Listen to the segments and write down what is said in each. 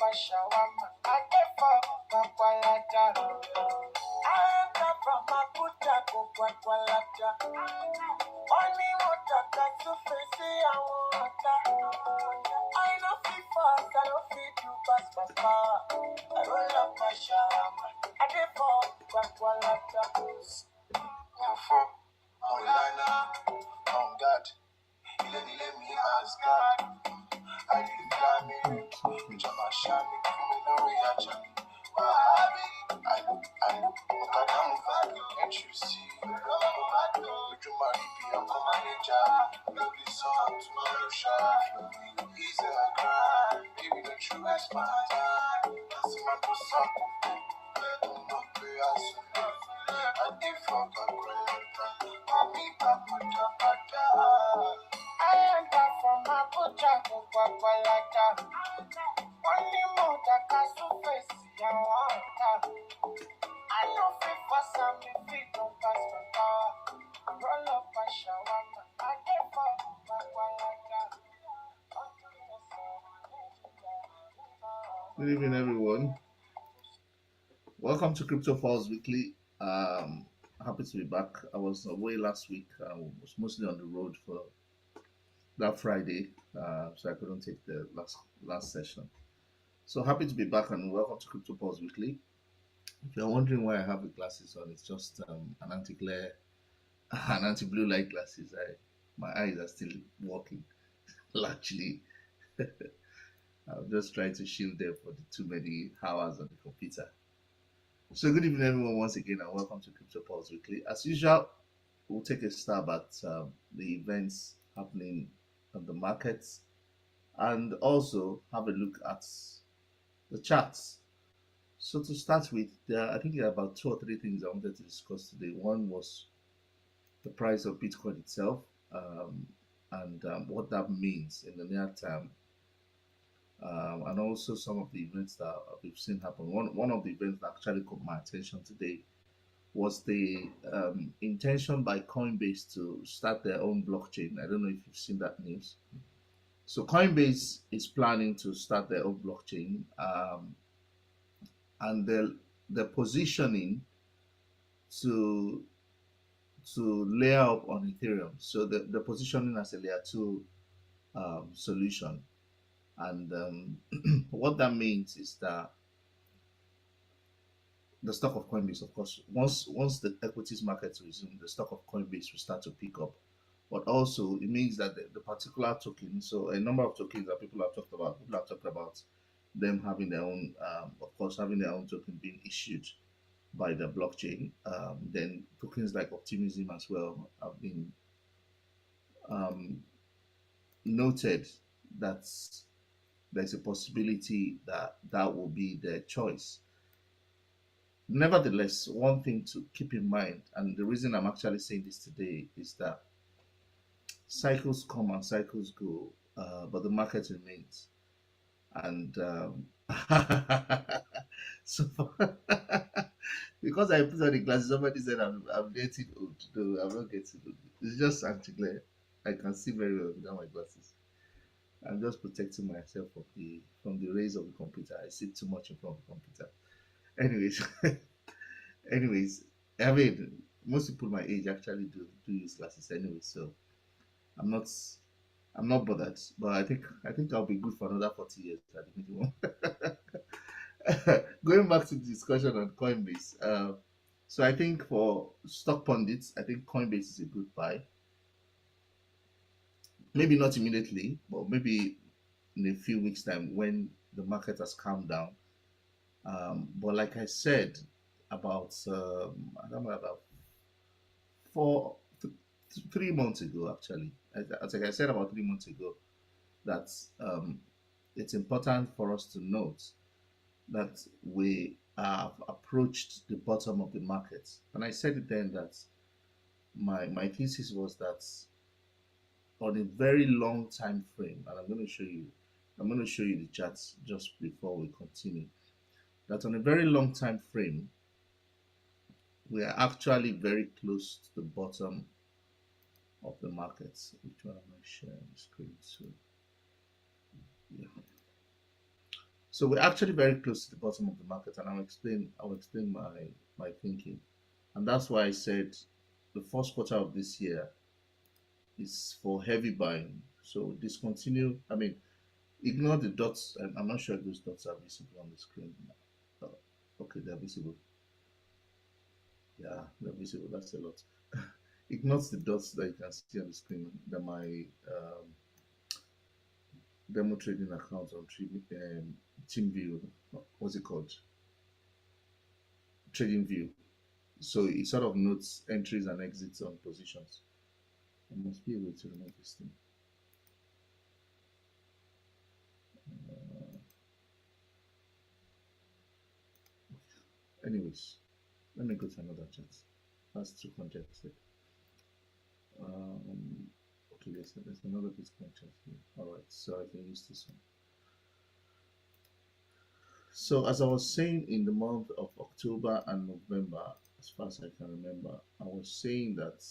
a shawarma. I get for Papalata. I come from Abuja, Papalata. Only water got to face I want. I know fit fast, I don't fit you pass power. I roll up my shawarma. I get for Papalata. Therefore, Maulana, on God, he let me ask God. I did family, Jamashami, no reaction. I look at them, can't you see? Would you marry be a manager? Love this song tomorrow, shall he's a cry, baby, the true is my time. That's my person. Not be as I did for the great. Mommy, Papa, I enter from Abuja to Papalata. Only motor can surface your water. I know fit for some if it don't pass my power. Roll up a shawarma. I get for Papalata. Good evening, everyone. Welcome to Crypto Falls Weekly. Happy to be back. I was away last week. I was mostly on the road for that Friday, so I couldn't take the last session. So happy to be back and welcome to Crypto Pulse Weekly. If you're wondering why I have the glasses on, it's just an anti-glare, an anti-blue light glasses. My eyes are still working largely. I'm just trying to shield them for the too many hours on the computer. So good evening, everyone, once again, and welcome to Crypto Pulse Weekly. As usual, we'll take a stab at the events happening on the markets and also have a look at the charts. So to start with, I think there are about 2 or 3 things I wanted to discuss today. One was the price of Bitcoin itself, and what that means in the near term, and also some of the events that we've seen happen. One of the events that actually caught my attention today was the intention by Coinbase to start their own blockchain. I don't know if you've seen that news. So Coinbase is planning to start their own blockchain, and the positioning to layer up on Ethereum. So the positioning as a layer 2 solution, and what that means is that the stock of Coinbase, of course, once the equities markets resume, the stock of Coinbase will start to pick up. But also, it means that the particular token, so a number of tokens that people have talked about them having their own, of course, having their own token being issued by the blockchain. Then tokens like Optimism as well have been noted that there's a possibility that that will be their choice. Nevertheless, one thing to keep in mind, and the reason I'm actually saying this today, is that cycles come and cycles go, but the market remains. And so, because I put on the glasses, somebody said I'm getting old. No, I'm not getting old. It's just anti-glare. I can see very well without my glasses. I'm just protecting myself from the rays of the computer. I sit too much in front of the computer. Anyways, anyways, I mean, most people my age actually do use glasses anyway, so I'm not bothered. But I think I'll be good for another 40 years at the minimum. Going back to the discussion on Coinbase, so I think for stock pundits, I think Coinbase is a good buy. Maybe not immediately, but maybe in a few weeks' time when the market has calmed down. But like I said about I don't know, about 3 months ago, actually, like I said about 3 months ago, that it's important for us to note that we have approached the bottom of the market. And I said it then that my thesis was that on a very long time frame, and I'm going to show you the charts just before we continue, that on a very long time frame, we are actually very close to the bottom of the market. Which one am I sharing the screen to? Yeah. So we're actually very close to the bottom of the market, and I'll explain my thinking. And that's why I said the first quarter of this year is for heavy buying. So discontinue. I mean, ignore the dots. I'm not sure if those dots are visible on the screen. Uh, okay, they're visible. Yeah, they're visible. That's a lot. Ignore the dots that you can see on the screen. They're my demo trading account on TeamView. What's it called? Trading View. So it sort of notes entries and exits on positions. There must be a way to remove this thing. Anyways, let me go to another chat. That's too congested. Um, okay, there's another Bitcoin chart here. All right, so I can use this one. So as I was saying, in the month of October and November, as far as I can remember, I was saying that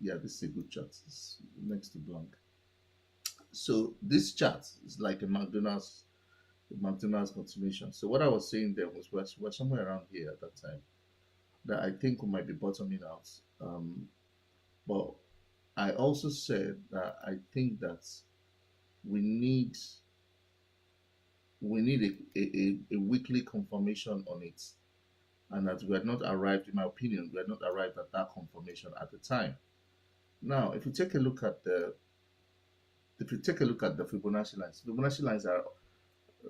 yeah, this is a good chart. It's next to blank. So this chart is like a McDonald's continuation. So what I was saying there was we're somewhere around here at that time that I think we might be bottoming out. But I also said that I think that we need we need a weekly confirmation on it, and that we had not arrived, in my opinion, we had not arrived at that confirmation at the time. Now, if you take a look at the Fibonacci lines are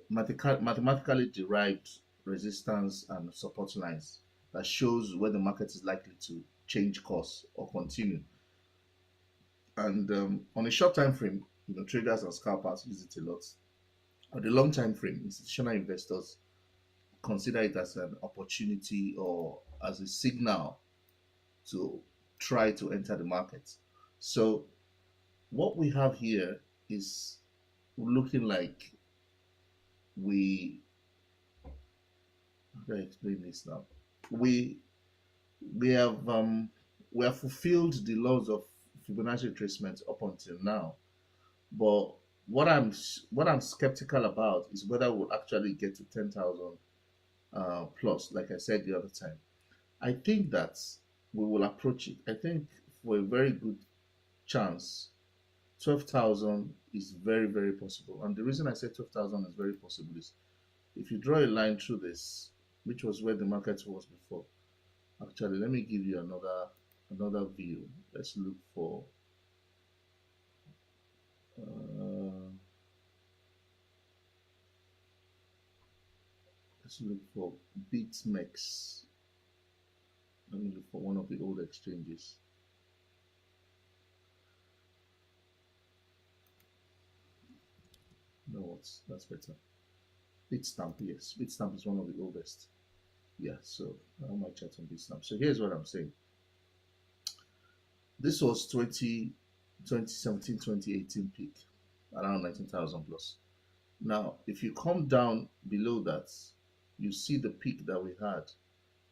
mathematically derived resistance and support lines that shows where the market is likely to change course or continue. And on a short time frame, traders and scalpers use it a lot. On the long time frame, institutional investors consider it as an opportunity or as a signal to try to enter the market. So what we have here is looking like we how do I explain this now? We we have um we have fulfilled the laws of Fibonacci retracement up until now. But what I'm skeptical about is whether we'll actually get to 10,000 plus, like I said the other time. I think that we will approach it. I think for a very good chance, 12,000 is very, very possible. And the reason I say 12,000 is very possible is if you draw a line through this, which was where the market was before. Actually, let me give you another view. Let's look for uh, BitMEX. Let me look for one of the old exchanges. No, that's better. Bitstamp, yes. Bitstamp is one of the oldest. Yeah, so I might chat on Bitstamp. So here's what I'm saying. This was 2017, 2018 peak, around 19,000 plus. Now, if you come down below that, you see the peak that we had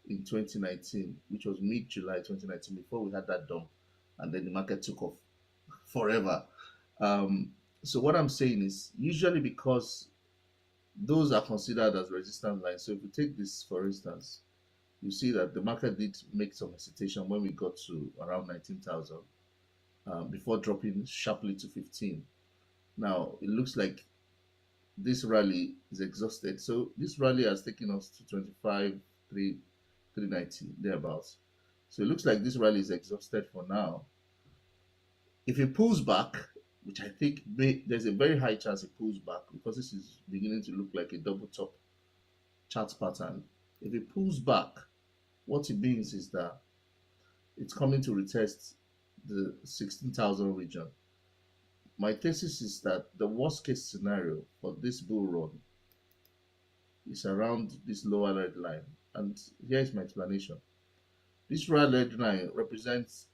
in 2019, which was mid July 2019, before we had that dump, and then the market took off forever. Um, so what I'm saying is usually because those are considered as resistance lines. So if you take this for instance, you see that the market did make some hesitation when we got to around 19,000 before dropping sharply to 15. Now it looks like this rally is exhausted. So this rally has taken us to 25, 3, 390 thereabouts. So it looks like this rally is exhausted for now. If it pulls back, which I think there's a very high chance it pulls back because this is beginning to look like a double top chart pattern. If it pulls back, what it means is that it's coming to retest the 16,000 region. My thesis is that the worst case scenario for this bull run is around this lower red line. And here is my explanation. This red line represents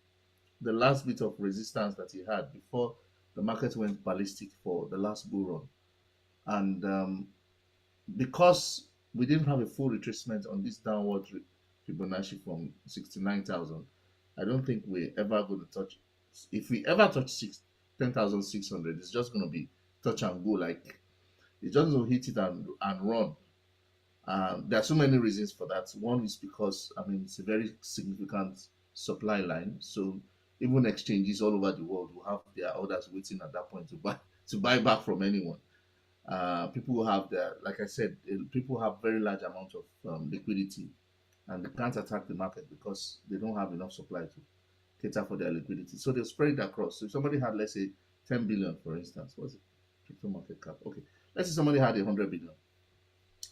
the last bit of resistance that he had before the market went ballistic for the last bull run. And because we didn't have a full retracement on this downward Fibonacci from 69,000, I don't think we're ever going to touch. If we ever touch 10,600, it's just going to be touch and go, like It just will hit it and run. There are so many reasons for that. One is because, I mean, it's a very significant supply line. So even exchanges all over the world will have their orders waiting at that point to buy back from anyone. People will have their, like I said, people have very large amount of liquidity, and they can't attack the market because they don't have enough supply to cater for their liquidity. So they spread it across. So if somebody had, let's say, 10 billion, for instance, what's it? Crypto market cap. Okay, let's say somebody had 100 billion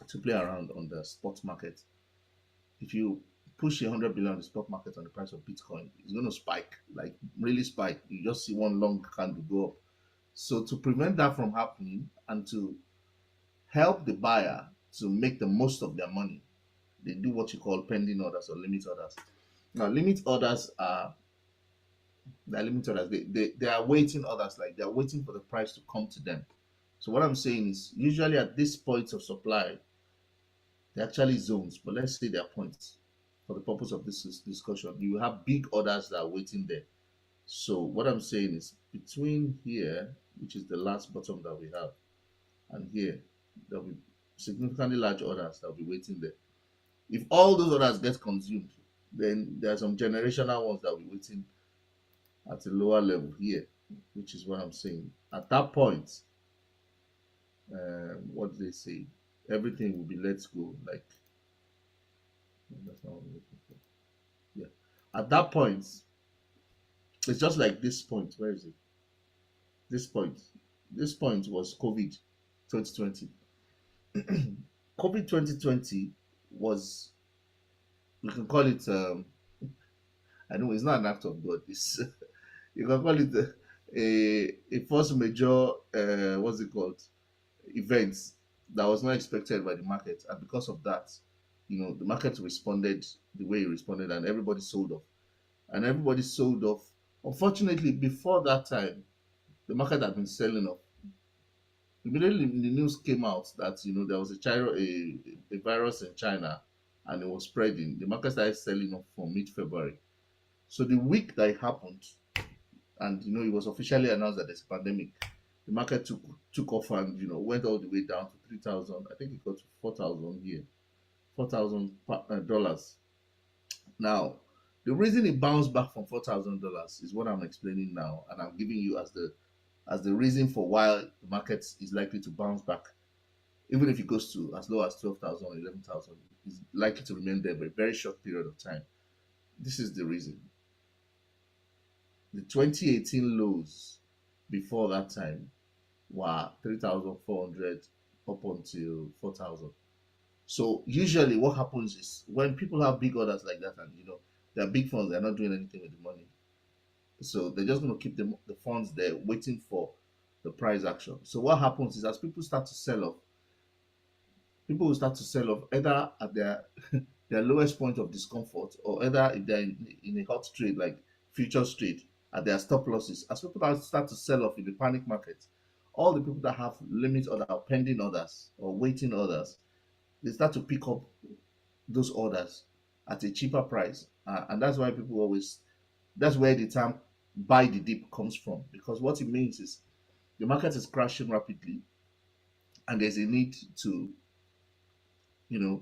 to play around on the spot market. If you push 100 billion on the stock market on the price of Bitcoin, it's going to spike, like really spike. You just see one long candle go up. So to prevent that from happening and to help the buyer to make the most of their money, they do what you call pending orders or limit orders. Now, limit orders are they're limit orders. They are waiting orders, like they're waiting for the price to come to them. So what I'm saying is, usually at this point of supply, they're actually zones, but let's say they're points for the purpose of this discussion. You have big orders that are waiting there. So what I'm saying is, between here, which is the last bottom that we have, and here, there'll be significantly large orders that will be waiting there. If all those orders get consumed, then there are some generational ones that will be waiting at a lower level here, which is what I'm saying. At that point, what do they say? Everything will be let go. Like, that's not what I'm looking for. Yeah. At that point, it's just like this point. Where is it? This point. This point was COVID 2020. COVID 2020 was, we can call it, I know it's not an act of God. It's, you can call it a force major, what's it called? Events that was not expected by the market, and because of that, the market responded the way it responded, and everybody sold off. And everybody sold off. Unfortunately, before that time, the market had been selling off. Immediately, the news came out that there was a virus in China, and it was spreading. The market started selling off from mid-February. So the week that it happened, and it was officially announced that there's a pandemic, the market took off and went all the way down to 3,000. I think it got to 4,000 here, $4,000. Now, the reason it bounced back from $4,000 is what I'm explaining now, and I'm giving you as the reason for why the market is likely to bounce back, even if it goes to as low as 12,000 or 11,000, it's likely to remain there for a very short period of time. This is the reason. The 2018 lows before that time were 3,400 up until 4,000. So usually what happens is, when people have big orders like that, and they're big funds, they're not doing anything with the money. So they're just going to keep the funds there waiting for the price action. So what happens is, as people start to sell off, people will start to sell off either at their their lowest point of discomfort, or either if they're in a hot trade like futures trade, at their stop losses. As people start to sell off in the panic market, all the people that have limit order or pending orders or waiting orders, they start to pick up those orders at a cheaper price. And that's why people always, that's where the term buy the dip comes from, because what it means is the market is crashing rapidly, and there's a need to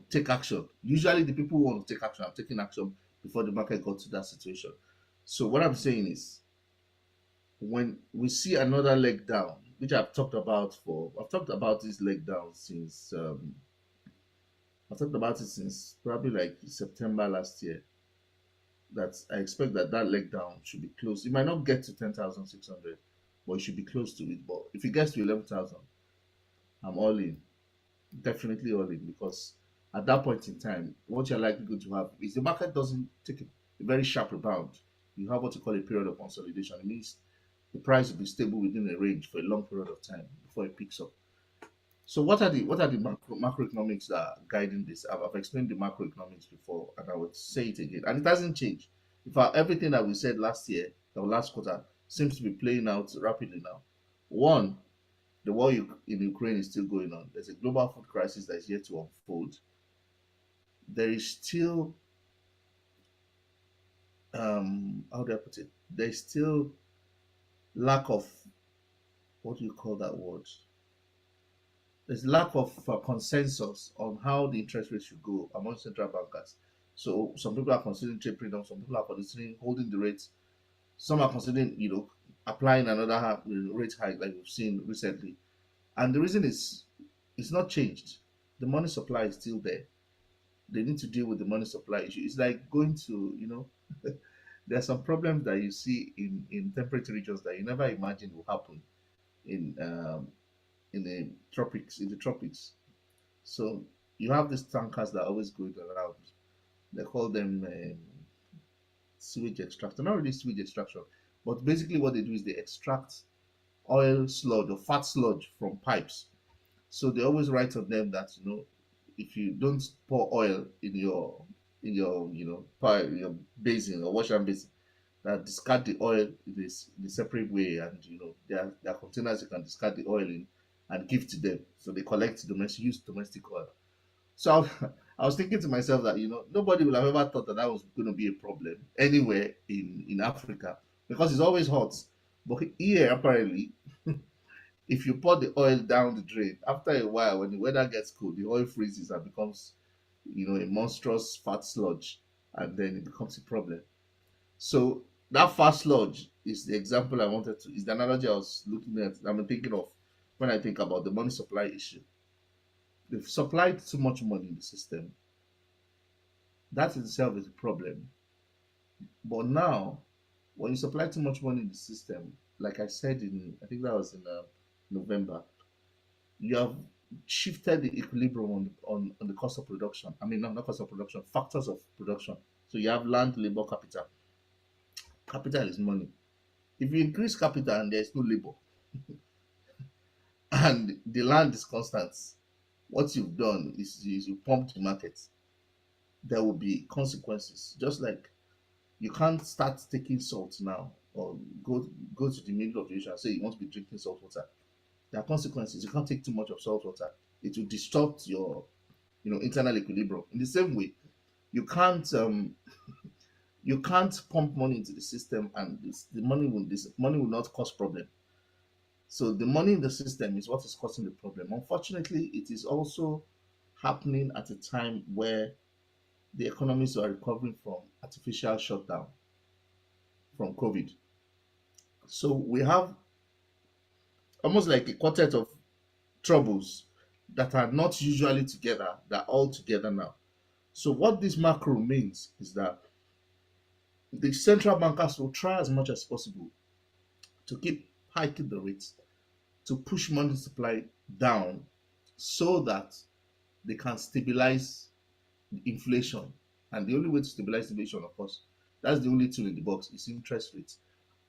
take action. Usually the people who want to take action have taken action before the market got to that situation. So what I'm saying is, when we see another leg down, which I've talked about this leg down since I've talked about it since probably like September last year, that I expect that leg down should be close. It might not get to 10,600, but it should be close to it. But if it gets to 11,000, I'm all in. Definitely all in, because at that point in time, what you're likely going to have is, the market doesn't take a very sharp rebound. You have what you call a period of consolidation. It means the price will be stable within a range for a long period of time before it picks up. So what are the macroeconomics that are guiding this? I've explained the macroeconomics before, and I would say it again, and it hasn't changed. In fact, everything that we said last year or last quarter seems to be playing out rapidly now. One, the war in Ukraine is still going on. There's a global food crisis that is yet to unfold. There is still, how do I put it? There's still lack of, what do you call that word? there's lack of consensus on how the interest rate should go among central bankers. So some people are considering tapering down, some people are considering holding the rates, some are considering, applying another rate hike like we've seen recently. And the reason is it's not changed. The money supply is still there. They need to deal with the money supply issue. It's like going to, there are some problems that you see in temperate regions that you never imagined will happen in in the tropics. So you have these tankers that are always going around. They call them sewage extraction. Not really sewage extraction, but basically what they do is they extract oil sludge or fat sludge from pipes. So they always write on them that if you don't pour oil in your your basin or wash and basin, that discard the oil in this in a separate way, and there are containers you can discard the oil in and give to them. So they collect domestic oil. So I was thinking to myself that nobody will have ever thought that that was going to be a problem anywhere in Africa because it's always hot. But here apparently, if you pour the oil down the drain, after a while, when the weather gets cold, the oil freezes and becomes a monstrous fat sludge, and then it becomes a problem. So that fat sludge is the example I wanted to. Is the analogy I was looking at. I'm thinking of when I think about the money supply issue. They've supplied too much money in the system. That in itself is a problem. But now, when you supply too much money in the system, like I said I think that was in November, you have shifted the equilibrium on the cost of production. I mean, not cost of production, factors of production. So you have land, labor, capital. Capital is money. If you increase capital and there is no labor and the land is constant, what you've done is you pumped the market. There will be consequences. Just like you can't start taking salt now or go to the middle of the ocean and say you want to be drinking salt water. There are consequences. You can't take too much of salt water. It will disrupt your internal equilibrium. In the same way, you can't um, you can't pump money into the system and this money will not cause problem. So the money in the system is what is causing the problem. Unfortunately, it is also happening at a time where the economies are recovering from artificial shutdown from COVID. So we have almost like a quartet of troubles that are not usually together, that are all together now. So what this macro means is that the central bankers will try as much as possible to keep hiking the rates, to push money supply down so that they can stabilize inflation. And the only way to stabilize inflation, of course, that's the only tool in the box, is interest rates.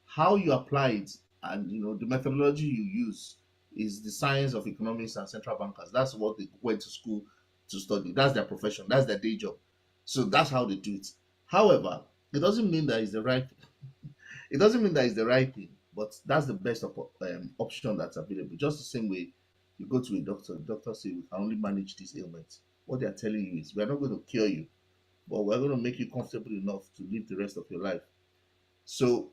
How you apply it and the methodology you use is the science of economics and central bankers. That's what they went to school to study. That's their profession. That's their day job. So that's how they do it. However, it doesn't mean that it's the right. It doesn't mean that it's the right thing, but that's the best option that's available. Just the same way you go to a doctor, the doctor say we can only manage this ailment. What they are telling you is we are not going to cure you, but we're going to make you comfortable enough to live the rest of your life. So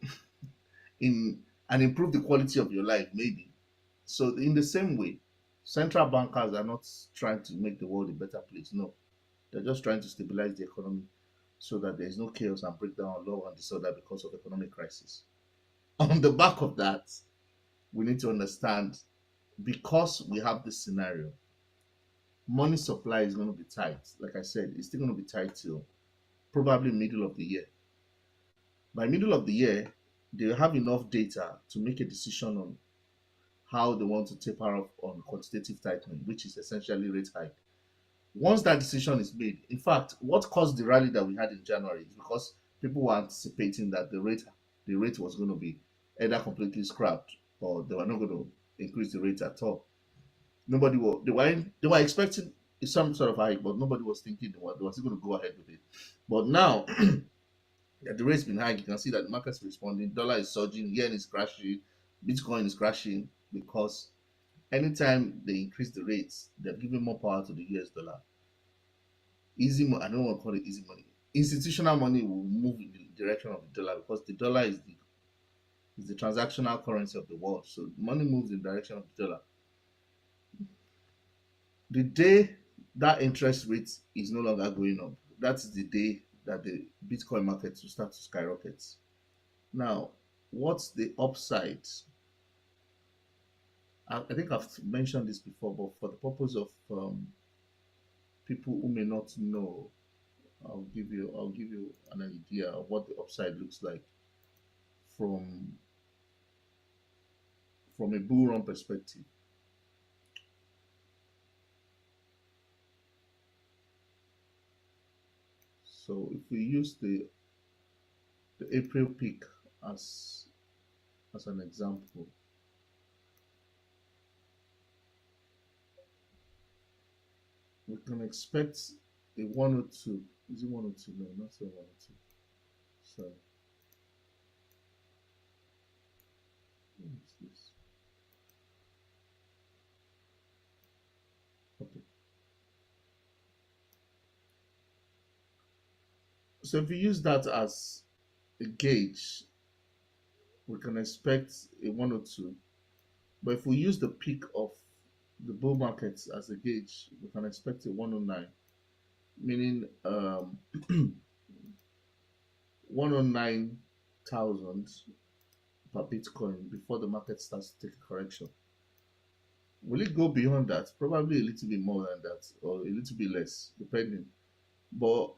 in and improve the quality of your life, maybe. So in the same way, central bankers are not trying to make the world a better place. No, they're just trying to stabilize the economy so that there is no chaos and breakdown, law and disorder because of economic crisis. On the back of that, we need to understand because we have this scenario, money supply is going to be tight. Like I said, it's still going to be tight till probably middle of the year. By middle of the year, they have enough data to make a decision on how they want to taper off on quantitative tightening, which is essentially rate hike. Once that decision is made, in fact, what caused the rally that we had in January is because people were anticipating that the rate was going to be either completely scrapped or they were not going to increase the rate at all. Nobody were they were expecting some sort of hike, but nobody was thinking they were still going to go ahead with it. But now that the rate's been high, you can see that the market's responding. Dollar is surging, yen is crashing, Bitcoin is crashing because anytime they increase the rates, they're giving more power to the US dollar. Easy money, I don't want to call it easy money. Institutional money will move in the direction of the dollar because the dollar is the transactional currency of the world. So money moves in the direction of the dollar. The day that interest rate is no longer going up, that's the day that the Bitcoin market will start to skyrocket. Now, what's the upside? I think I've mentioned this before, but for the purpose of people who may not know, I'll give you an idea of what the upside looks like from a bull run perspective. So if we use the April peak as an example, we can expect a 102. Is it 102? No, not a 102. Sorry. What is this? Okay. So if we use that as a gauge, we can expect a 102. But if we use the peak of the bull markets as a gauge, we can expect a 109, meaning 109,000 per Bitcoin before the market starts to take a correction. Will it go beyond that? Probably a little bit more than that, or a little bit less, depending. But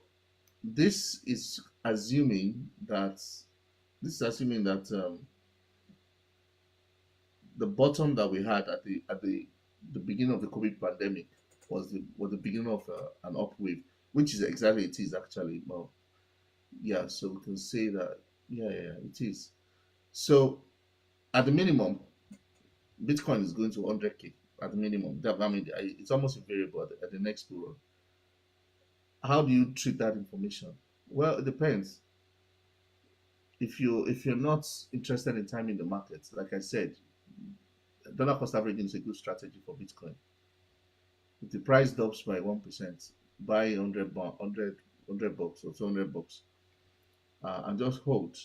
this is assuming that the bottom that we had at the beginning of the COVID pandemic was the beginning of an upwave, which is exactly it is actually. Well, yeah, so we can say that, yeah, it is. So at the minimum, Bitcoin is going to 100K at the minimum. I mean, it's almost invariable at the next bull run. How do you treat that information? Well, it depends. If you're not interested in timing the market, like I said, dollar cost averaging is a good strategy for Bitcoin. If the price drops by 1%, buy 100 bucks or 200 bucks, and just hold.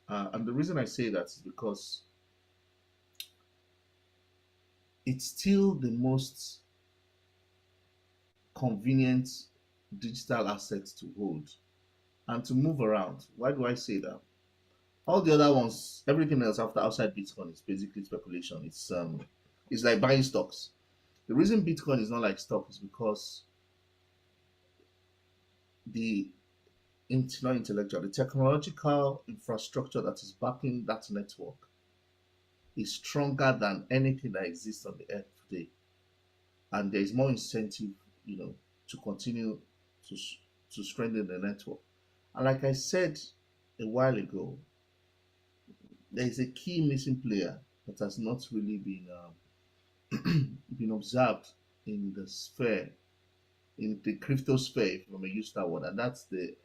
And the reason I say that is because it's still the most convenient digital asset to hold and to move around. Why do I say that? All the other ones, everything else after outside Bitcoin is basically speculation. It's like buying stocks. The reason Bitcoin is not like stock is because the not intellectual, the technological infrastructure that is backing that network is stronger than anything that exists on the earth today, and there is more incentive, to continue to to strengthen the network. And like I said a while ago, there is a key missing player that has not really been observed in the sphere, in the crypto sphere, if I may use that word, and that's the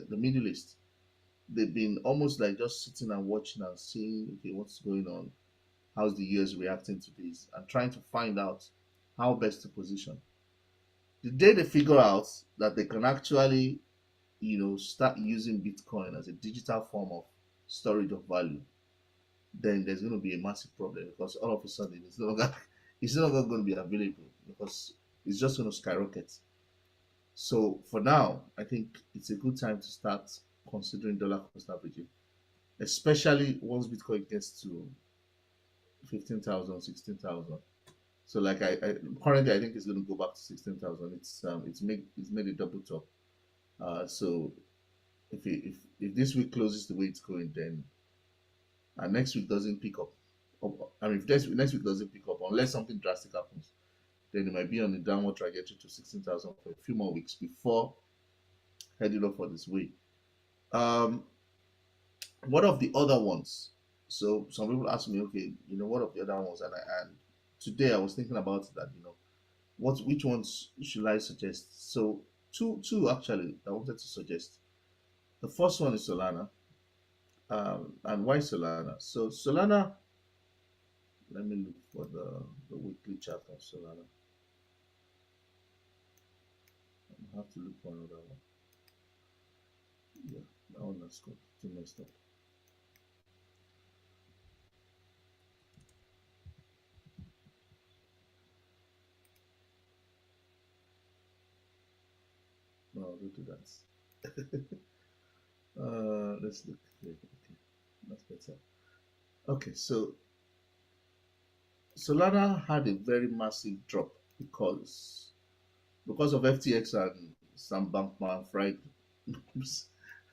Middle East. They've been almost like just sitting and watching and seeing, okay, what's going on, how's the US reacting to this, and trying to find out how best to position. The day they figure out that they can actually, start using Bitcoin as a digital form of storage of value, then there's going to be a massive problem because all of a sudden it's no longer it's no longer going to be available because it's just going to skyrocket. So for now, I think it's a good time to start considering dollar cost averaging, especially once Bitcoin gets to 15,000, 16,000. So like I currently I think it's going to go back to 16,000. It's made a double top. So if this week closes the way it's going, then and next week doesn't pick up, I mean, if next week doesn't pick up, unless something drastic happens, then it might be on a downward trajectory to 16,000 for a few more weeks before heading up for this way. Um, what of the other ones? So some people ask me, okay, what of the other ones? And today I was thinking about that, which ones should I suggest? So two actually I wanted to suggest. The first one is Solana. And why Solana? So Solana, let me look for the weekly chart of Solana. I have to look for another one. Yeah, that one has got too messed up. No, don't do that. Let's look here. Okay, that's better. Okay, so Solana had a very massive drop because of FTX and Sam Bankman Fried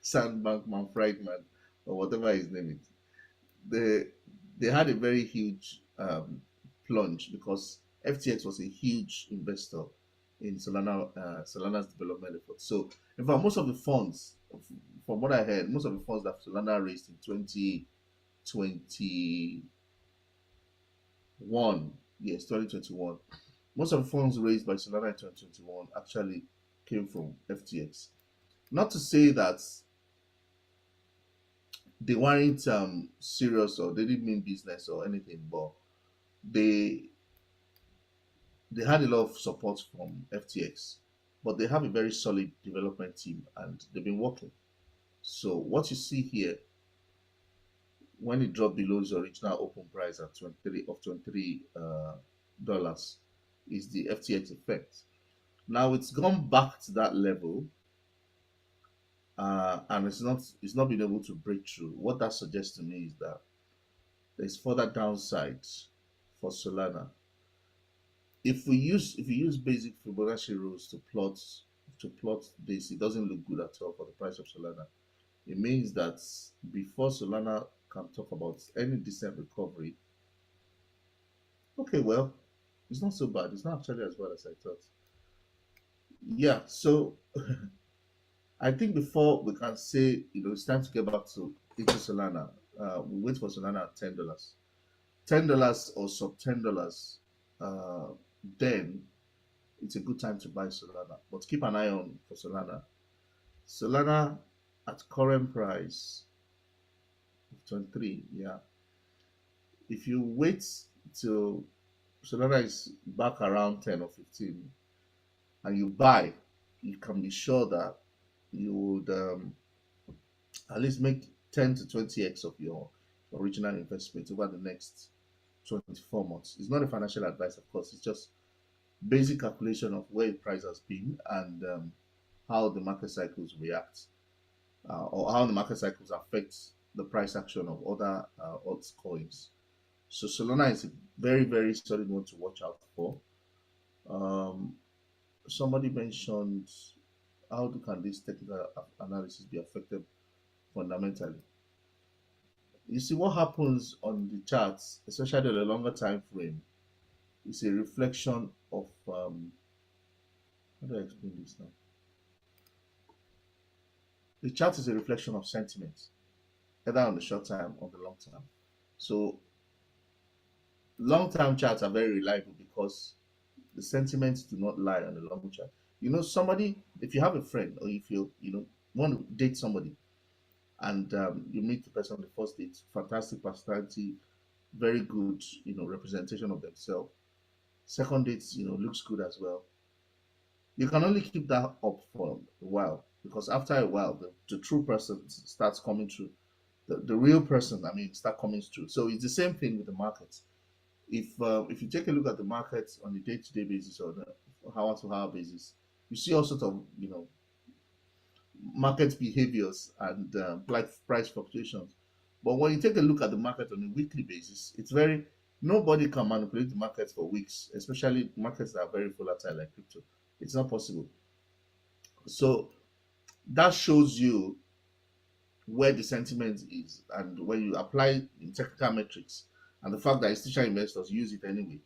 Sam Bankman Friedman or whatever his name is. They had a very huge plunge because FTX was a huge investor in Solana's development effort. So, in fact, most of the funds, from what I heard, most of the funds that Solana raised in 2021, yes, 2021, most of the funds raised by Solana in 2021 actually came from FTX. Not to say that they weren't serious or they didn't mean business or anything, but they they had a lot of support from FTX, but they have a very solid development team and they've been working. So what you see here, when it dropped below its original open price at 23 dollars, is the FTX effect. Now it's gone back to that level, and it's not been able to break through. What that suggests to me is that there's further downsides for Solana. If you use basic Fibonacci rules to plot this, it doesn't look good at all for the price of Solana. It means that before Solana can talk about any decent recovery, okay, well, it's not so bad. It's not actually as bad as I thought. Yeah, so I think before we can say, it's time to get back to into Solana. We wait for Solana at $10, $10 or sub $10. Uh, then it's a good time to buy Solana. But keep an eye on for Solana. Solana at current price of 23, yeah. If you wait till Solana is back around 10 or 15 and you buy, you can be sure that you would at least make 10 to 20x of your original investment over the next 24 months. It's not a financial advice, of course, it's just basic calculation of where the price has been and how the market cycles react or how the market cycles affect the price action of other altcoins. So Solana is a very, very solid one to watch out for. Um, Somebody mentioned can this technical analysis be affected fundamentally? You see what happens on the charts, especially on a longer time frame, is a reflection of how do I explain this now? The chart is a reflection of sentiment, either on the short term or the long term. So long term charts are very reliable because the sentiments do not lie on the long chart. Somebody, if you have a friend or if you want to date somebody and you meet the person on the first date, fantastic personality, very good, representation of themselves. Second date, looks good as well. You can only keep that up for a while because after a while, the true person starts coming through. The real person, I mean, start coming through. So it's the same thing with the market. If you take a look at the market on a day-to-day basis or the hour-to-hour basis, you see all sorts of market behaviors and price fluctuations. But when you take a look at the market on a weekly basis, it's very nobody can manipulate the markets for weeks, especially markets that are very volatile like crypto. It's not possible. So that shows you where the sentiment is, and when you apply in technical metrics, and the fact that institutional investors use it anyway,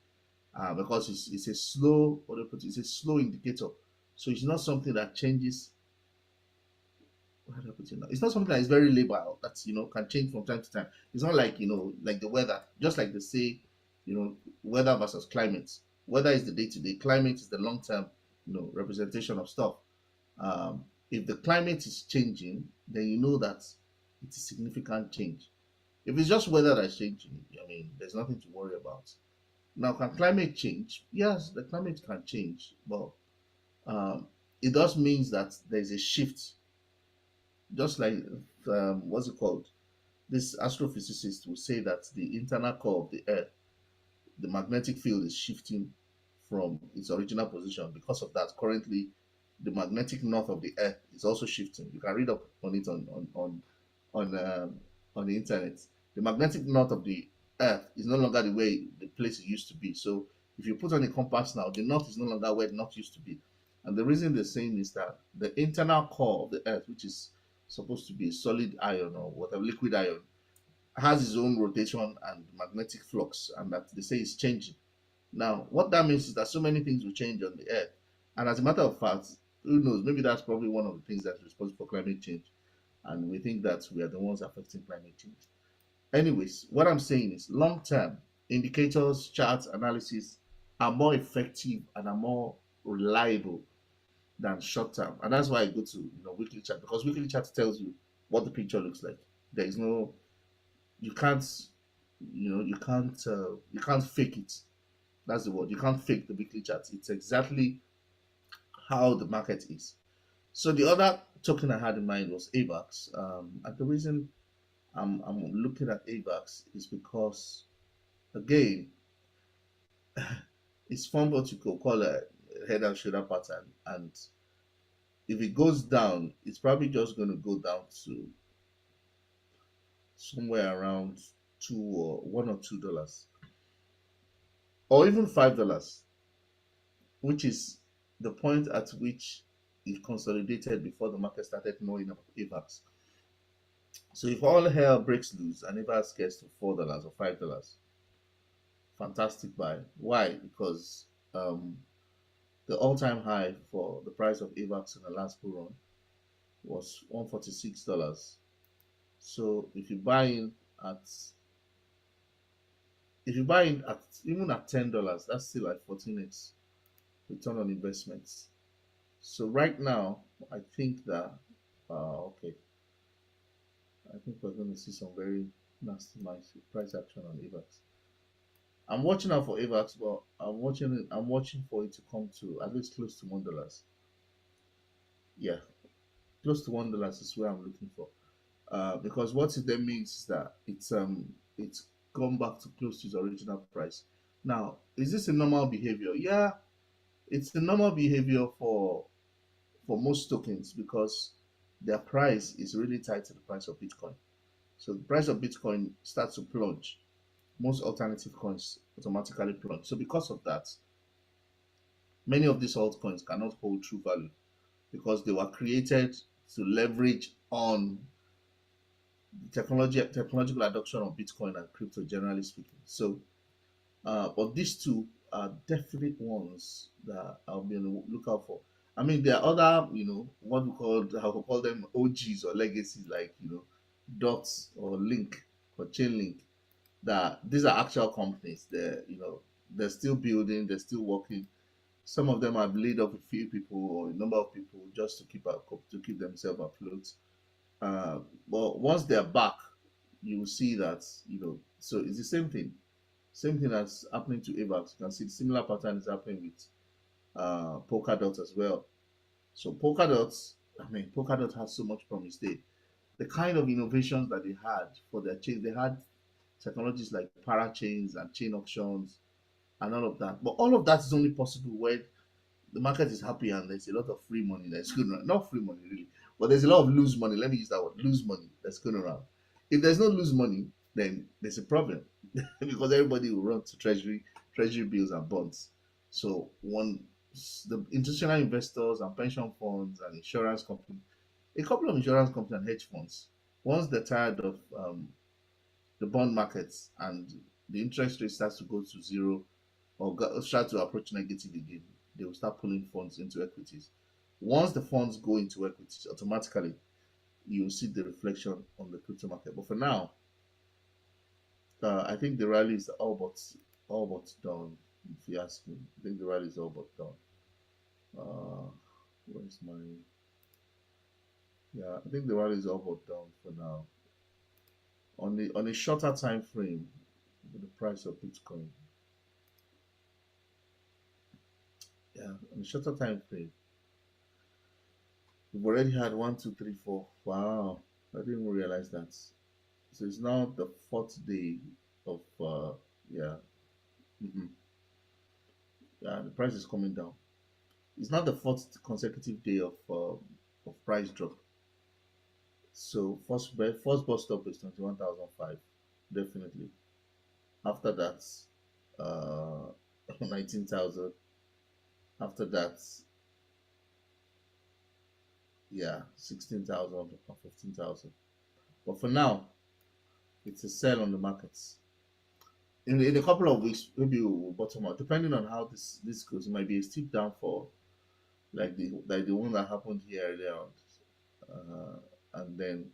because it's a slow, what do you put it, it's a slow indicator. So it's not something that changes. How do I put it now? It's not something that is very labile that can change from time to time. It's not like like the weather, just like they say, weather versus climate. Weather is the day to day, climate is the long term, representation of stuff. If the climate is changing, then you know that it's a significant change. If it's just weather that's changing, I mean, there's nothing to worry about. Now, can climate change? Yes, the climate can change, but it does means that there's a shift. Just like what's it called? This astrophysicist will say that the internal core of the Earth, the magnetic field is shifting from its original position. Because of that, currently the magnetic north of the Earth is also shifting. You can read up on it on on the internet. The magnetic north of the Earth is no longer the way the place it used to be. So if you put on a compass now, the north is no longer where the north used to be. And the reason they're saying is that the internal core of the Earth, which is supposed to be a solid iron or whatever liquid iron, has its own rotation and magnetic flux, and that they say is changing. Now, what that means is that so many things will change on the Earth. And as a matter of fact, who knows, maybe that's probably one of the things that's responsible for climate change. And we think that we are the ones affecting climate change. Anyways, what I'm saying is long term indicators, charts, analysis are more effective and are more reliable than short term. And that's why I go to weekly chart, because weekly chart tells you what the picture looks like. There is no, you can't, you can't fake it. That's the word. You can't fake the weekly chart. It's exactly how the market is. So the other token I had in mind was AVAX. And the reason I'm looking at AVAX is because, again, it's formed what you could call a head and shoulder pattern. And if it goes down, it's probably just going to go down to somewhere around $1 or $2, or even $5, which is the point at which it consolidated before the market started knowing about AVAX. So if all hell breaks loose and AVAX gets to $4 or $5, fantastic buy. Why? Because the all-time high for the price of AVAX in the last bull run was $146. So at if you buy in at even at $10, that's still like 14x return on investments. So right now, I think that okay, I think we're going to see some very nasty price action on AVAX. I'm watching out for AVAX, but I'm watching for it to come to at least close to $1. Yeah, close to $1 is where I'm looking for. Because what it then means is that it's gone back to close to its original price. Now, is this a normal behavior? Yeah, it's a normal behavior for most tokens because their price is really tied to the price of Bitcoin. So the price of Bitcoin starts to plunge. Most alternative coins automatically plunge. So because of that, many of these altcoins cannot hold true value because they were created to leverage on technological adoption of Bitcoin and crypto generally speaking. So, but these two are definite ones that I'll be on the lookout for. I mean, there are other, what we call, how we call them OGs or legacies, like Dots or Link or Chainlink. That these are actual companies. They're still building, they're still working. Some of them have laid off a few people or a number of people just to keep themselves afloat. Uh, but once they're back, you will see that So it's the same thing. Same thing that's happening to AVAX. You can see the similar pattern is happening with Polkadot as well. So Polkadot, I mean, Polkadot has so much promise. The kind of innovations that they had for their chain, they had technologies like parachains and chain auctions and all of that. But all of that is only possible when the market is happy and there's a lot of free money that's going around. Not free money really, but there's a lot of loose money. Let me use that word, loose money that's going around. If there's no loose money, then there's a problem because everybody will run to treasury bills and bonds. So one the institutional investors and pension funds and insurance companies, a couple of insurance companies and hedge funds, once they're tired of the bond markets and the interest rate starts to go to zero or start to approach negative again, they will start pulling funds into equities. Once the funds go into equities, automatically you will see the reflection on the crypto market. But for now, I think the rally is all but done. If you ask me, I think the rally is all but done. Uh, where's my Yeah? I think the rally is all but done for now. On a shorter time frame, with the price of Bitcoin, yeah, on a shorter time frame, we've already had one, two, three, four. Wow, I didn't realize that. So it's now the fourth day of yeah, mhm, yeah. The price is coming down. It's not the fourth consecutive day of price drop. So first bus stop is 21,005, definitely. After that, uh, 19,000. After that, yeah, 16,000 or 15,000. But for now, it's a sell on the markets. In a couple of weeks, maybe we will bottom out, depending on how this goes. It might be a steep downfall, like the one that happened here earlier on. Uh, and then,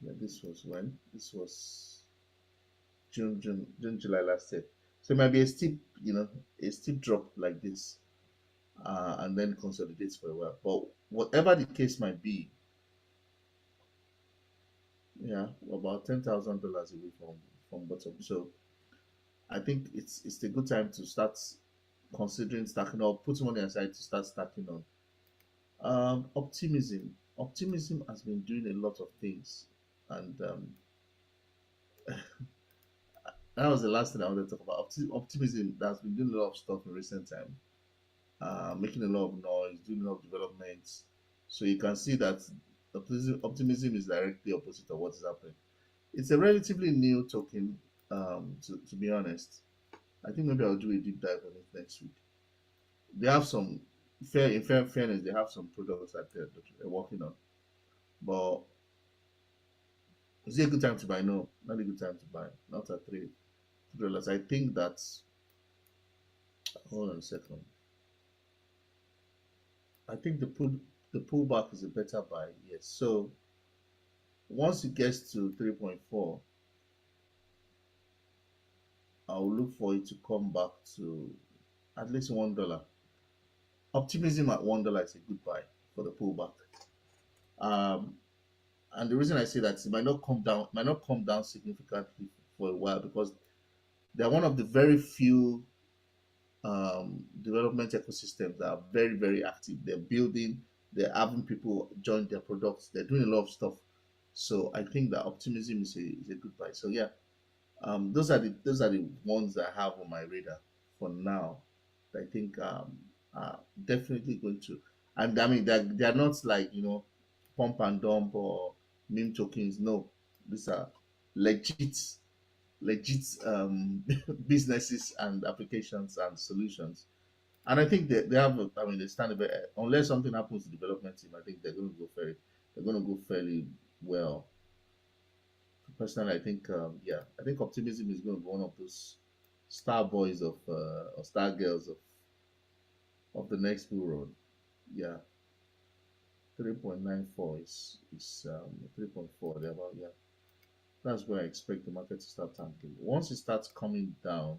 yeah, this was when? This was June, July last year. So it might be a steep drop like this, and then consolidates for a while. But whatever the case might be, yeah, about $10,000 away from bottom. So I think it's a good time to start considering stacking or put money aside to start stacking on. Optimism. Optimism has been doing a lot of things, and that was the last thing I wanted to talk about. Optimism that has been doing a lot of stuff in recent time, making a lot of noise, doing a lot of developments. So you can see that optimism is directly opposite of what is happening. It's a relatively new token, to be honest. I think maybe I'll do a deep dive on it next week. They have some fairness, they have some products that they're working on. But is it a good time to buy? No, not a good time to buy. Not at $3. I think that's hold on a second. I think the pullback is a better buy, yes. So once it gets to 3.4, I'll look for it to come back to at least $1. Optimism at $1 is a good buy for the pullback. Um, and the reason I say that it might not come down significantly for a while because they're one of the very few development ecosystems that are very, very active. They're building, they're having people join their products, they're doing a lot of stuff. So I think that optimism is a good buy. So yeah, those are the ones that I have on my radar for now. I think are definitely going to, and I mean they're not like pump and dump or meme tokens. No, these are legit legit businesses and applications and solutions. And I think they have, I mean, they stand a bit, unless something happens to the development team, I think they're going to go fairly well. Personally, I think, yeah, I think optimism is going to be one of those star boys or star girls of the next bull run. Yeah, 3.94 is 3.4. They're about, yeah. That's where I expect the market to start tanking. Once it starts coming down,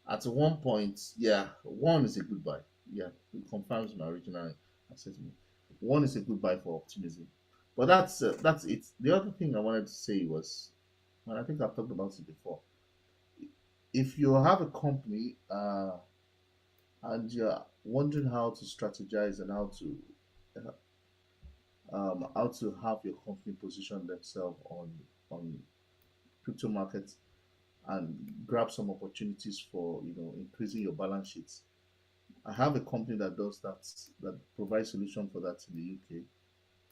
at one point, yeah, one is a good buy. Yeah, it confirms my original assessment. One is a good buy for optimism. But that's it. The other thing I wanted to say was, and I think I've talked about it before. If you have a company and you're wondering how to strategize and how to have your company position themselves on crypto markets and grab some opportunities for increasing your balance sheets. I have a company that does that provides solution for that in the UK.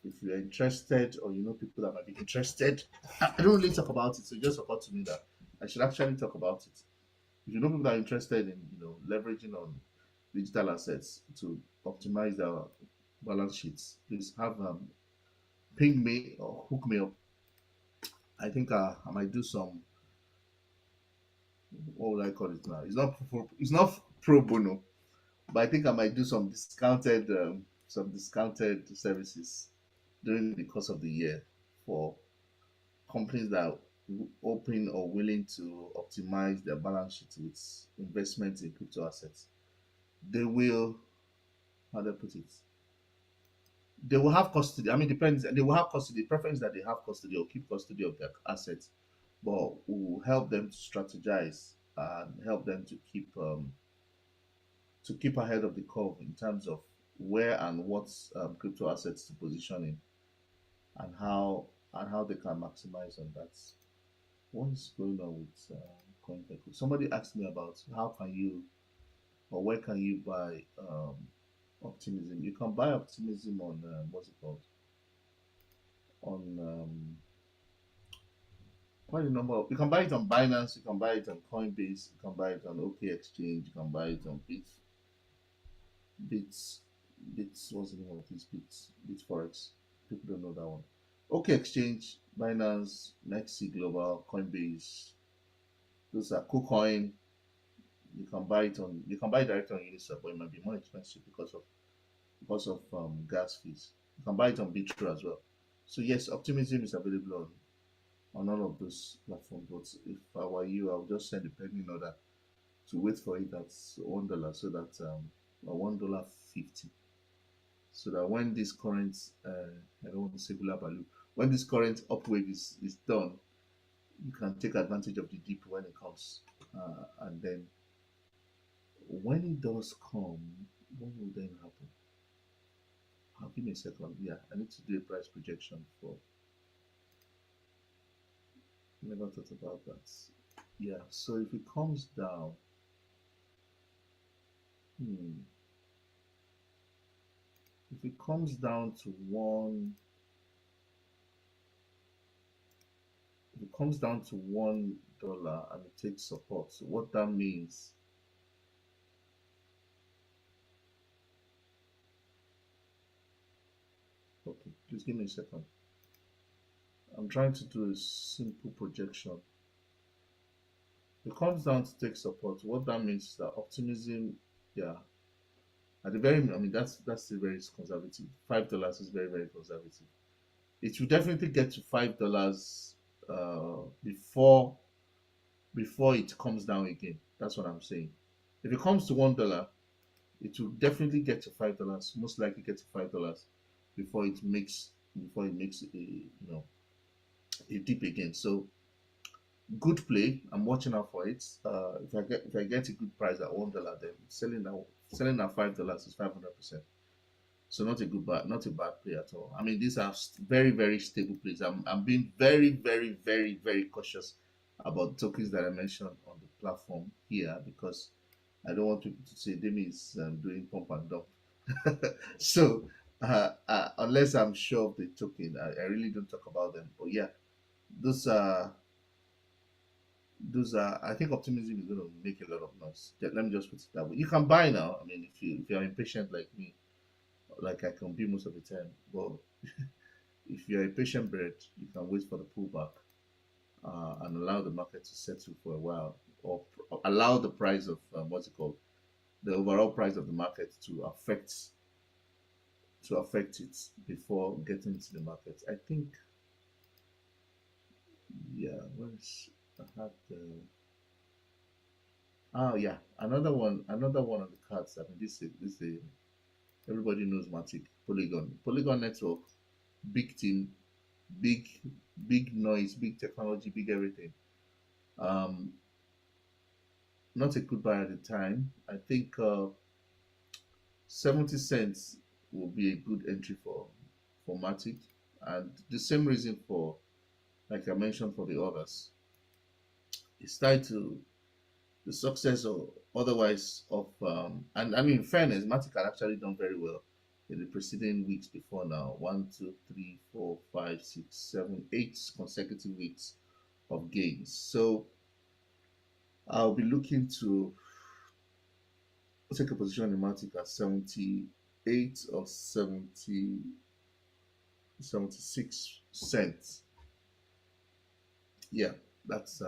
If you're interested or you know people that might be interested, I don't really talk about it, so it just occurred to me that I should actually talk about it. If you know people that are interested in leveraging on digital assets to optimize their balance sheets, please have ping me or hook me up. I think I might do some, what would I call it now? It's not pro bono, but I think I might do some discounted services during the course of the year for companies that are open or willing to optimize their balance sheet with investment in crypto assets. They will, how do I put it? They will have custody. I mean, depends. They will have custody. Preference that they have custody or keep custody of their assets, but will help them to strategize and help them to keep ahead of the curve in terms of where and what crypto assets to position in and how they can maximize on that. What is going on with CoinGecko? Somebody asked me about how can you or where can you buy Optimism? You can buy Optimism on what's it called? On quite a number of, you can buy it on Binance, you can buy it on Coinbase, you can buy it on OK Exchange, you can buy it on Bits, Bits. What's the name of this Bits Forex? People don't know that one. OK Exchange, Binance, Nexi Global, Coinbase. Those are KuCoin. You can buy it direct on Uniswap, but it might be more expensive because of gas fees. You can buy it on Bitra as well. So yes, Optimism is available on all of those platforms. But if I were you, I would just send a pending order to wait for it at $1, so that $1.50, so that when this current I don't want to say hula baloo, when this current upwave is done, you can take advantage of the dip when it comes, and then when it does come, what will then happen? Give me a second. Yeah, I need to do a price projection for. Never thought about that. Yeah, so if it comes down, hmm, if it comes down to one, if it comes down to $1 and it takes support, so what that means, okay, just give me a second. I'm trying to do a simple projection. If it comes down to take support, what that means is that Optimism, yeah, at the very, I mean, that's still very conservative. $5 is very, very conservative. It will definitely get to $5 before it comes down again. That's what I'm saying. If it comes to $1, it will definitely get to $5. Most likely get to $5 before it makes a dip again. So good play. I'm watching out for it. If I get a good price at $1, then selling at $5 is 500%. So not a bad play at all. I mean, these are very, very stable plays. I'm being very, very, very, very cautious about tokens that I mentioned on the platform here, because I don't want people to say Demi is doing pump and dump. So unless I'm sure of the token, I really don't talk about them. But yeah, those are I think Optimism is going to make a lot of noise. Let me just put it that way. You can buy now. I mean, if you're impatient like me, like I can be most of the time. But if you're a patient bird, you can wait for the pullback, and allow the market to settle for a while, or allow the price of what's it called, the overall price of the market to affect it before getting to the market. I think, yeah. Where's I had the yeah, another one on the cards. I mean, this is everybody knows Matic, Polygon network, big team, big big noise, big technology, big everything. Um, Not a good buy at the time. I think 70 cents will be a good entry for Matic, and the same reason for, like I mentioned, for the others. It's tied to the success or otherwise of, and I mean, in fairness, Matic had actually done very well in the preceding weeks before now. One, two, three, four, five, six, 7, 8 consecutive weeks of gains. So I'll be looking to take a position in Matic at 78 or 76 cents. Yeah, that's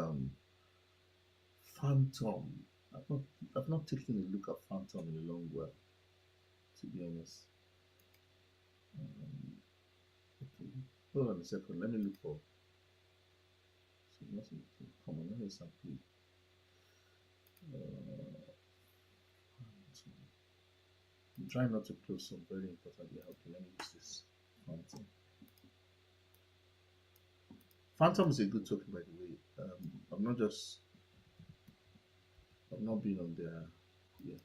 Phantom. I've not taken a look at Phantom in a long while, to be honest. Um, okay, hold on a second. Let me look for. So nothing to come on. Let me simply. Uh, Phantom. I'm trying not to close some very important. Yeah, okay. Let me use this Phantom. Phantom is a good token, by the way. I've not been on there. Yeah,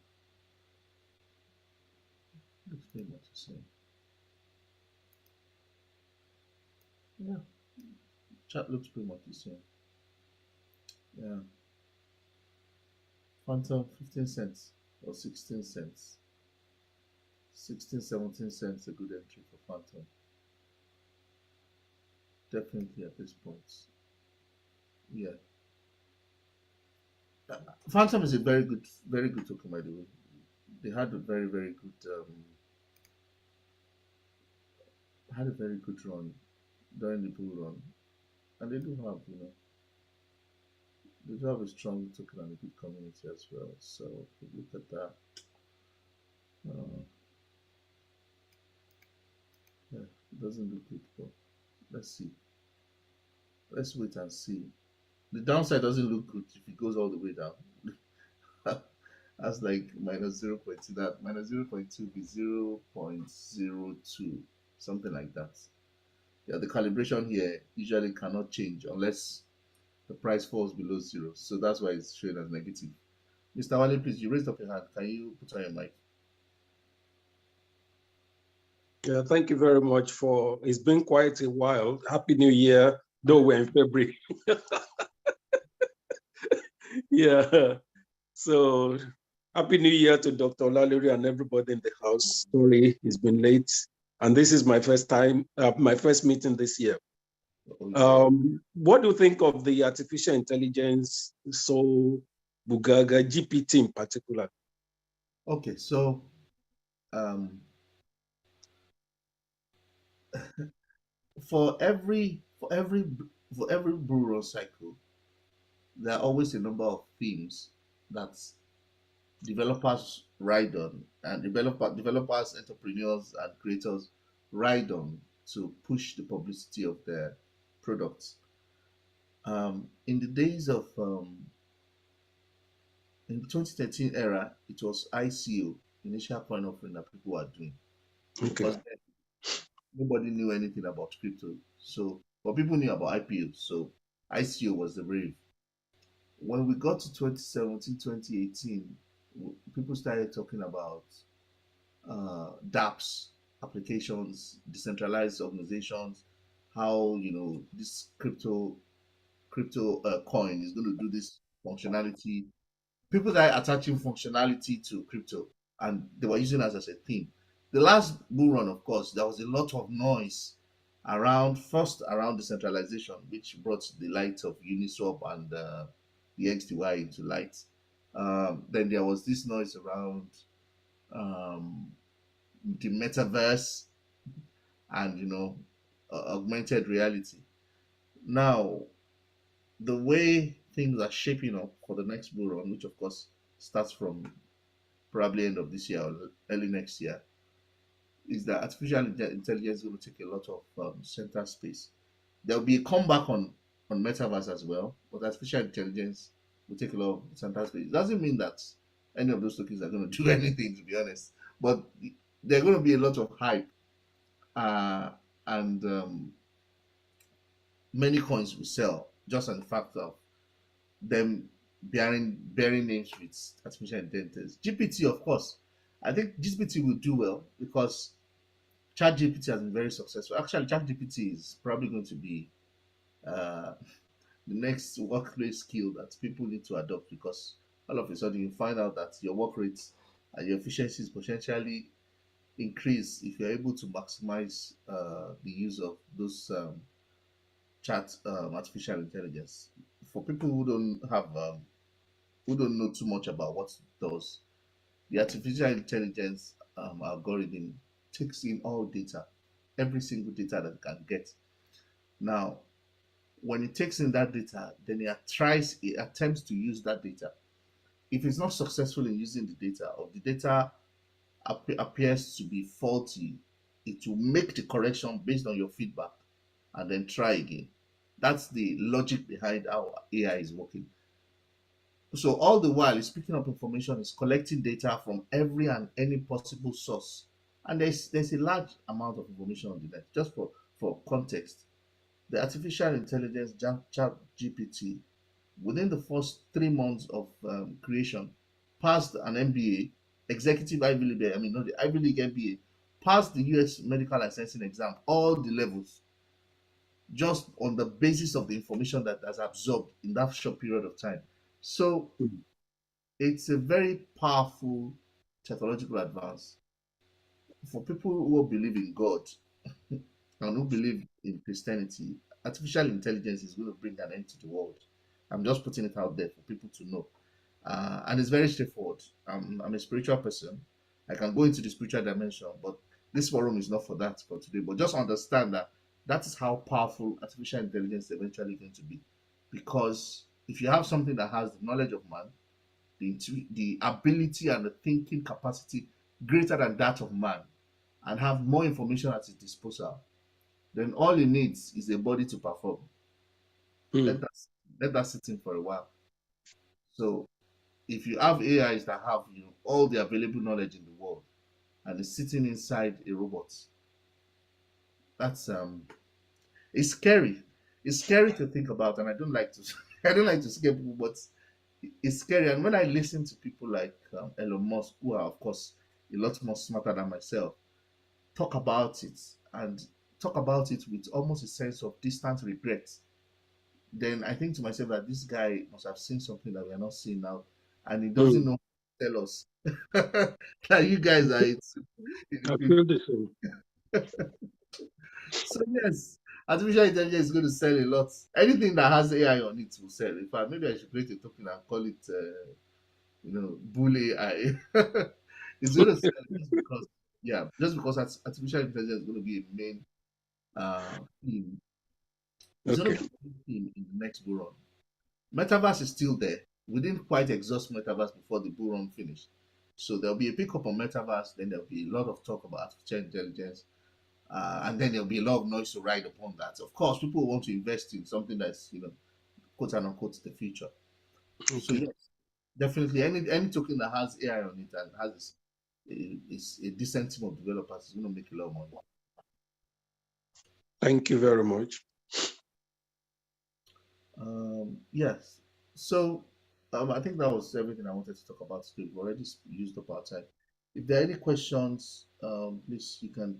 looks pretty much the same. Yeah, chat looks pretty much the same. Yeah, Phantom 15 cents. or 16 cents. 16, 17 cents a good entry for Phantom. Definitely at this point. Yeah. Phantom is a very good token, by the way. They had a very good, had a very good run during the bull run. And they do have, they do have a strong token and a good community as well. So if you look at that, uh, yeah, it doesn't look good, but let's see. Let's wait and see. The downside doesn't look good if it goes all the way down. That's like minus 0.2. That minus 0.2 be 0.02, something like that. Yeah, the calibration here usually cannot change unless the price falls below zero. So that's why it's showing as negative. Mr. Wale, please, you raised up your hand. Can you put on your mic? Yeah, thank you very much for, it's been quite a while. Happy New Year, though we're in February. Yeah, so Happy New Year to Dr. Olaluri and everybody in the house. Sorry, it's been late. And this is my first time, my first meeting this year. Okay. What do you think of the artificial intelligence, so Bugaga, GPT in particular? Okay, so um, for every for every for every bureau cycle, there are always a number of themes that developers ride on, and developers, entrepreneurs, and creators ride on to push the publicity of their products. In the days of in the 2013 era, it was ICO, initial coin offering, that people were doing Okay. because then nobody knew anything about crypto. So, but people knew about IPO. So, ICO was the rave. When we got to 2017, 2018, people started talking about dApps, applications, decentralized organizations, how this crypto coin is going to do this functionality. People started attaching functionality to crypto, and they were using it as a theme. The last bull run, of course, there was a lot of noise around decentralization, which brought the light of Uniswap and the XDY into light. Then there was this noise around um, the metaverse and augmented reality. Now, the way things are shaping up for the next bull run, which of course starts from probably end of this year or early next year, is that artificial intelligence is going to take a lot of center space. There will be a comeback on metaverse as well, but artificial intelligence will take a lot of center space. It doesn't mean that any of those tokens are going to do anything, to be honest, but there are going to be a lot of hype, uh, and many coins will sell just on the fact of them bearing names with artificial intelligence. GPT, of course, I think GPT will do well because ChatGPT has been very successful. Actually, ChatGPT is probably going to be uh, the next workplace skill that people need to adopt because all of a sudden you find out that your work rates and your efficiencies potentially increase if you're able to maximize the use of those chat artificial intelligence. For people who don't know too much about what it does, the artificial intelligence algorithm takes in all data, every single data that it can get. Now, when it takes in that data, then it attempts to use that data. If it's not successful in using the data, or the data appears to be faulty, it will make the correction based on your feedback and then try again. That's the logic behind how AI is working. So all the while it's picking up information, it's collecting data from every and any possible source. And there's a large amount of information on the net. Just for context, the artificial intelligence chat GPT within the first 3 months of creation passed an MBA, executive Ivy League, I mean not the Ivy League MBA, passed the US medical licensing exam, all the levels, just on the basis of the information that has absorbed in that short period of time. So it's a very powerful technological advance for people who believe in God and who believe in Christianity. Artificial intelligence is going to bring an end to the world. I'm just putting it out there for people to know. And it's very straightforward. I'm a spiritual person. I can go into the spiritual dimension, but this forum is not for that for today. But just understand that that is how powerful artificial intelligence is eventually going to be. Because if you have something that has the knowledge of man, the ability and the thinking capacity greater than that of man, and have more information at its disposal, then all it needs is a body to perform. Let Mm. that let that sit in for a while. So if you have AIs that have all the available knowledge in the world and is sitting inside a robot, that's it's scary. It's scary to think about, and I don't like to I don't like to scare people, but it's scary. And when I listen to people like Elon Musk, who are of course a lot more smarter than myself, talk about it and talk about it with almost a sense of distant regret, then I think to myself that this guy must have seen something that we are not seeing now, and he doesn't Mm. know how to tell us that you guys are in the I future. feel the same. So yes, artificial intelligence is going to sell a lot. Anything that has AI on it will sell. In fact, maybe I should create a token and call it, Bull AI. It's going to sell just because, yeah, just because artificial intelligence is going to be a main theme. It's going Okay. to be a main theme in the next go round. Metaverse is still there. We didn't quite exhaust metaverse before the bull run finished. So there'll be a pickup on metaverse, then there'll be a lot of talk about artificial intelligence, and then there'll be a lot of noise to ride upon that. Of course, people want to invest in something that's, quote and unquote, the future. So Okay. yes, definitely any token that has AI on it and has a decent team of developers is going to make a lot of money. Thank you very much. Yes. So I think that was everything I wanted to talk about today. We've already used up our time. If there are any questions, please you can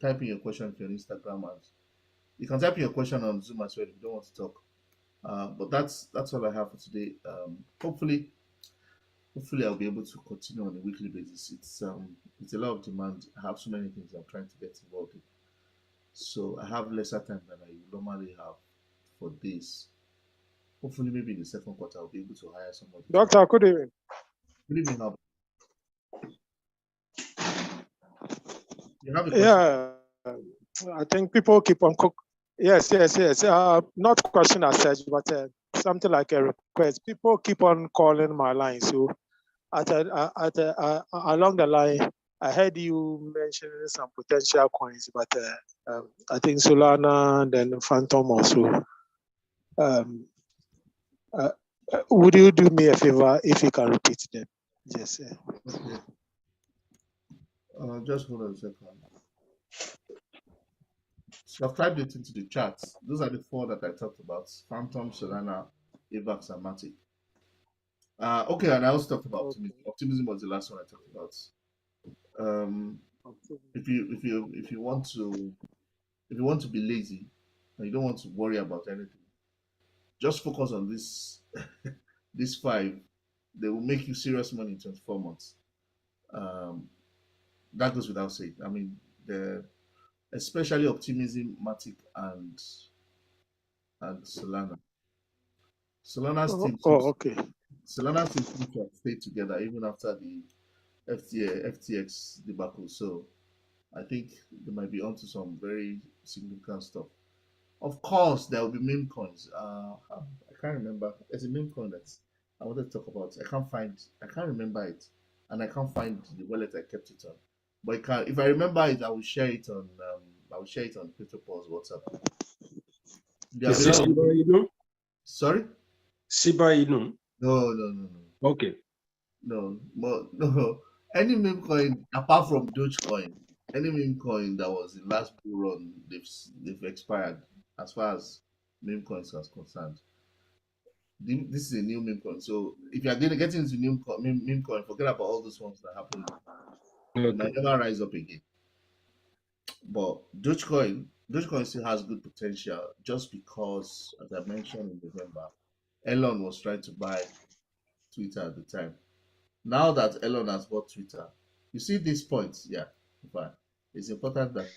type in your question to your Instagram, and you can type in your question on Zoom as well if you don't want to talk. But that's all I have for today. Hopefully I'll be able to continue on a weekly basis. It's a lot of demand. I have so many things I'm trying to get involved in, so I have lesser time than I normally have for this. Hopefully, maybe in the second quarter, I'll be able to hire somebody to help. Doctor, good evening. Good evening, Albert. You have a question? Yeah, I think people keep on cook. Yes, yes, yes. Not question as such, but something like a request. People keep on calling my line. So along the line, I heard you mentioning some potential coins, but I think Solana, then Phantom also. Would you do me a favor if you can repeat them? Yes. Okay. Just hold on a second. So I've typed it into the chat. Those are the four that I talked about: Phantom, Solana, Avax, and Matic. Okay, and I also talked about Okay. optimism. Optimism was the last one I talked about. Um, if you want to be lazy and you don't want to worry about anything, just focus on this these five. They will make you serious money in 24 months. Um, that goes without saying. I mean, the especially Optimism, Matic, and Solana. Solana's team seems Okay. Solana's team seems to have stayed together even after the FTX debacle. So I think they might be onto some very significant stuff. Of course, there will be meme coins. I can't remember. There's a meme coin that I wanted to talk about. I can't remember it, and I can't find the wallet I kept it on. But if I remember it, I will share it on CryptoPause WhatsApp. There have Is been a this lot of Shiba Inu? sorry. Shiba Inu. No, no, no, no, Okay. no. Any meme coin apart from Dogecoin, any meme coin that was the last bull run, they've expired as far as meme coins are concerned. This is a new meme coin. So if you are going to get into meme coin, forget about all those ones that happened. They might Okay. never rise up again. But Dogecoin still has good potential just because, as I mentioned in November, Elon was trying to buy Twitter at the time. Now that Elon has bought Twitter, you see these points, yeah. But it's important that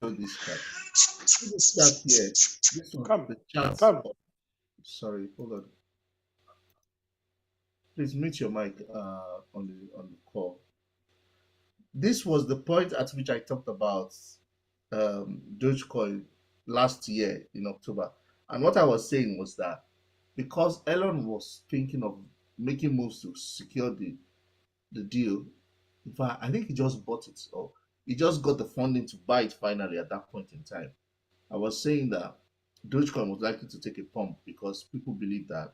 you know this chart. See this chart here. This one, Come, the chart. come. Sorry, hold on. Please mute your mic on the call. This was the point at which I talked about Dogecoin last year in October. And what I was saying was that because Elon was thinking of making moves to secure the deal, in fact, I think he just bought it, or he just got the funding to buy it finally at that point in time. I was saying that Dogecoin was likely to take a pump because people believe that,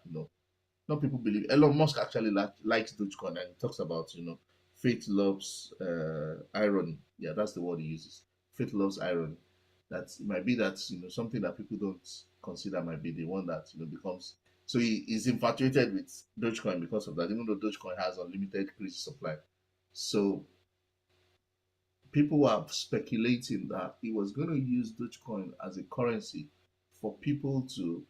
not people believe, Elon Musk actually likes Dogecoin, and he talks about, faith loves irony. Yeah, that's the word he uses. Faith loves irony. That it might be that, something that people don't consider might be the one that, becomes. So he is infatuated with Dogecoin because of that, even though Dogecoin has unlimited crazy supply. So people were speculating that he was going to use Dogecoin as a currency for people to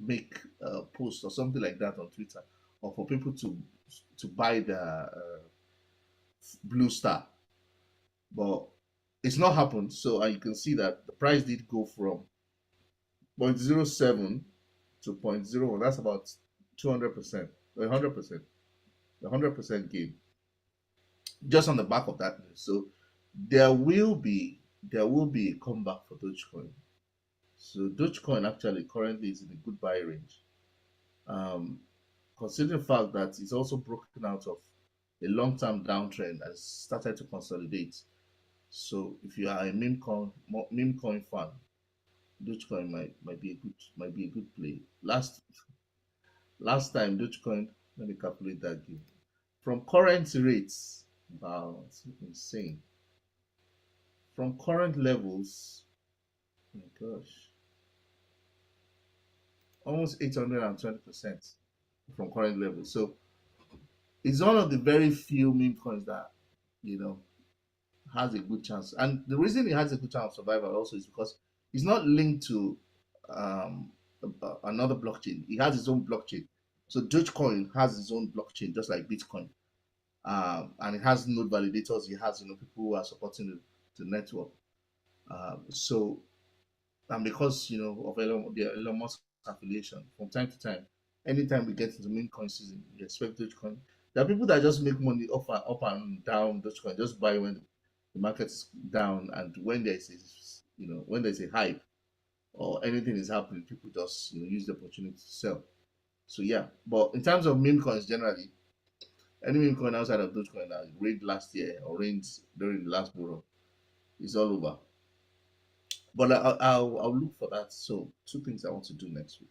make a post or something like that on Twitter, or for people to buy the Blue Star. But it's not happened. So you can see that the price did go from 0.07 to 0.01. That's about 200%, 100%, 100% gain just on the back of that news. So there will be a comeback for Dogecoin. So Dogecoin actually currently is in a good buy range. Considering the fact that it's also broken out of a long-term downtrend and started to consolidate. So if you are a meme coin fan, Dogecoin might be a good play. Last time Dogecoin, let me calculate that game. From current rates, wow, it's insane. From current levels, oh my gosh, almost 820% from current levels. So it's one of the very few meme coins that has a good chance. And the reason it has a good chance of survival also is because it's not linked to another blockchain. It has its own blockchain. So Dogecoin has its own blockchain, just like Bitcoin. And it has node validators. It has people who are supporting the network. So, and because of Elon Musk affiliation, from time to time, anytime we get into meme coin season, we expect Dogecoin. There are people that just make money up and down Dogecoin, just buy when the market is down, and when there's a hype or anything is happening, people just use the opportunity to sell. So yeah, but in terms of meme coins generally, any meme coin outside of Dogecoin that reigned last year or reigned during the last bull run is all over. But I'll look for that. So 2 things I want to do next week.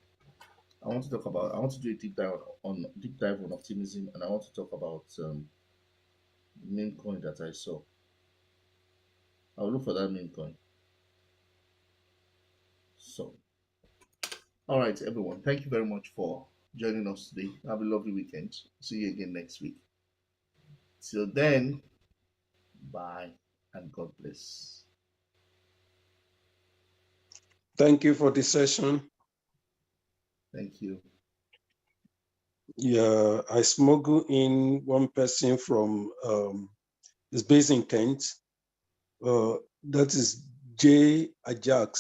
I want to do a deep dive on optimism, and I want to talk about the meme coin that I saw. I'll look for that meme coin. So, all right, everyone. Thank you very much for joining us today. Have a lovely weekend. See you again next week. Till then, bye and God bless. Thank you for the session. Thank you. Yeah, I smuggle in one person from is based in Kent. That is Jay Ajax.